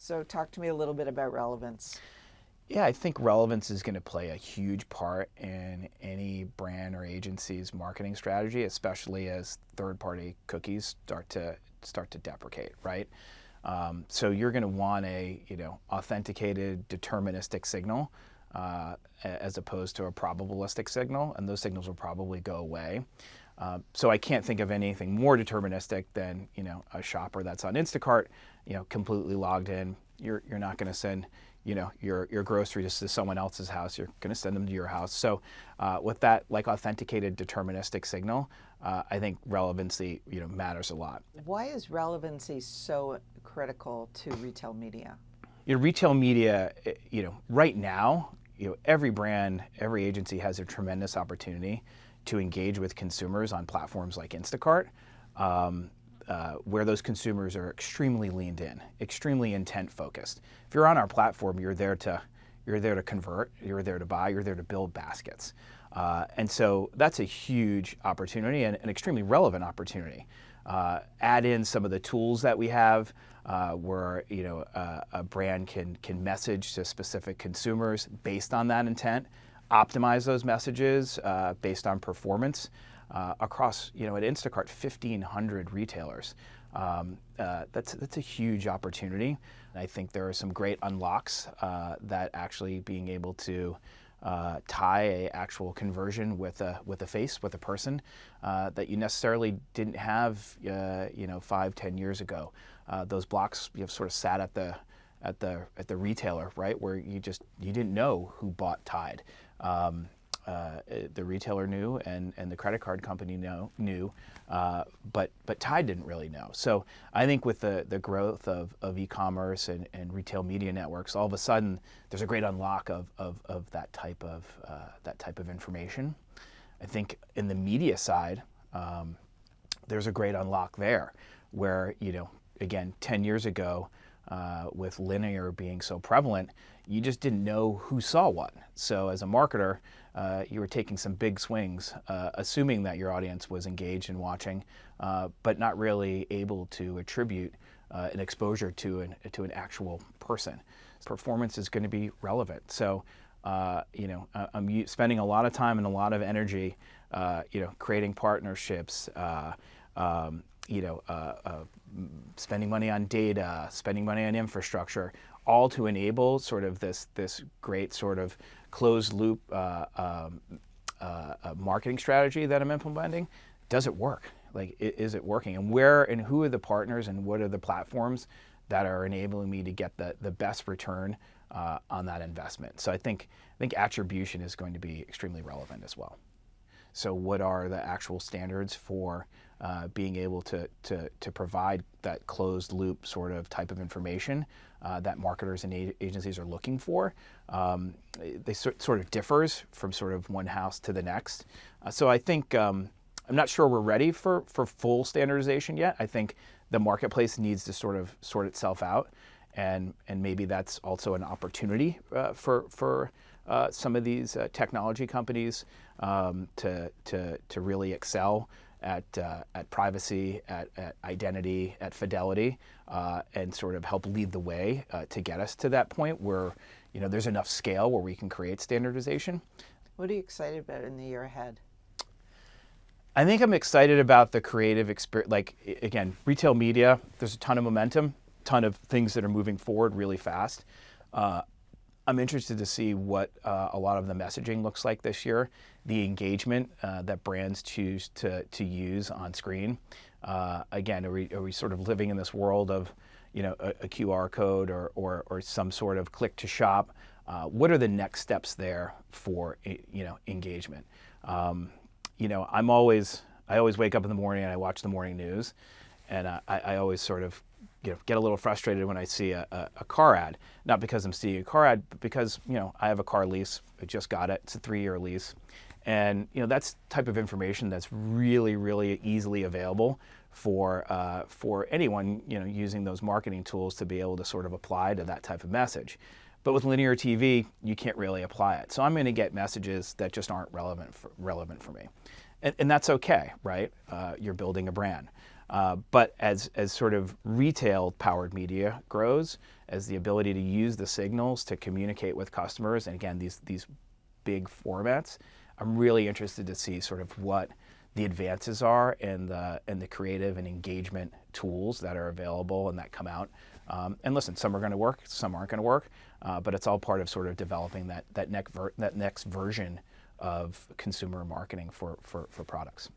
So talk to me a little bit about relevance. Yeah, I think relevance is going to play a huge part in any brand or agency's marketing strategy, especially as third-party cookies start to deprecate, right? So you're going to want a authenticated deterministic signal as opposed to a probabilistic signal, and those signals will probably go away. So I can't think of anything more deterministic than a shopper that's on Instacart, completely logged in. You're not going to send your groceries to someone else's house. You're going to send them to your house. So with that authenticated deterministic signal, I think relevancy matters a lot. Why is relevancy so critical to retail media? Retail media, right now, every brand, every agency has a tremendous opportunity to engage with consumers on platforms like Instacart, where those consumers are extremely leaned in, extremely intent focused. If you're on our platform, you're there to convert, you're there to buy, you're there to build baskets. And so that's a huge opportunity and an extremely relevant opportunity. Add in some of the tools that we have where a brand can message to specific consumers based on that intent, optimize those messages based on performance across at Instacart 1,500 retailers. That's a huge opportunity. I think there are some great unlocks that actually being able to tie a actual conversion with a face, with a person that you necessarily didn't have 5-10 years ago. Those blocks sort of sat at the retailer, right, where you didn't know who bought Tide. The retailer knew and the credit card company knew, but Tide didn't really know. So I think with the growth of e-commerce and retail media networks, all of a sudden there's a great unlock of that type of information. I think in the media side, there's a great unlock there, where again 10 years ago, with linear being so prevalent, you just didn't know who saw what. So as a marketer, you were taking some big swings, assuming that your audience was engaged and watching, but not really able to attribute an exposure to an actual person. Performance is going to be relevant. So I'm spending a lot of time and a lot of energy, creating partnerships. Spending money on data, spending money on infrastructure, all to enable sort of this great sort of closed loop marketing strategy that I'm implementing. Does it work? Is it working? And where and who are the partners and what are the platforms that are enabling me to get the best return on that investment? So I think attribution is going to be extremely relevant as well. So what are the actual standards for being able to provide that closed loop sort of type of information that marketers and agencies are looking for? They sort of differs from sort of one house to the next. So I think I'm not sure we're ready for full standardization yet. I think the marketplace needs to sort of sort itself out, and maybe that's also an opportunity for some of these technology companies to really excel at privacy, at identity, at fidelity, and sort of help lead the way to get us to that point where there's enough scale where we can create standardization. What are you excited about in the year ahead? I think I'm excited about the creative experience. Again, retail media, there's a ton of momentum, ton of things that are moving forward really fast. I'm interested to see what a lot of the messaging looks like this year, the engagement that brands choose to use on screen. Again, are we sort of living in this world of a QR code or some sort of click to shop? What are the next steps there for engagement? I always wake up in the morning and I watch the morning news, and I always sort of get a little frustrated when I see a car ad. Not because I'm seeing a car ad, but because I have a car lease. I just got it. It's a 3-year lease, and that's type of information that's really, really easily available for anyone using those marketing tools to be able to sort of apply to that type of message. But with linear TV, you can't really apply it. So I'm going to get messages that just aren't relevant for me, and that's okay, right? You're building a brand. But as sort of retail powered media grows, as the ability to use the signals to communicate with customers, and again, these big formats, I'm really interested to see sort of what the advances are in the creative and engagement tools that are available and that come out. And listen, some are going to work, some aren't going to work, but it's all part of sort of developing that next version of consumer marketing for products.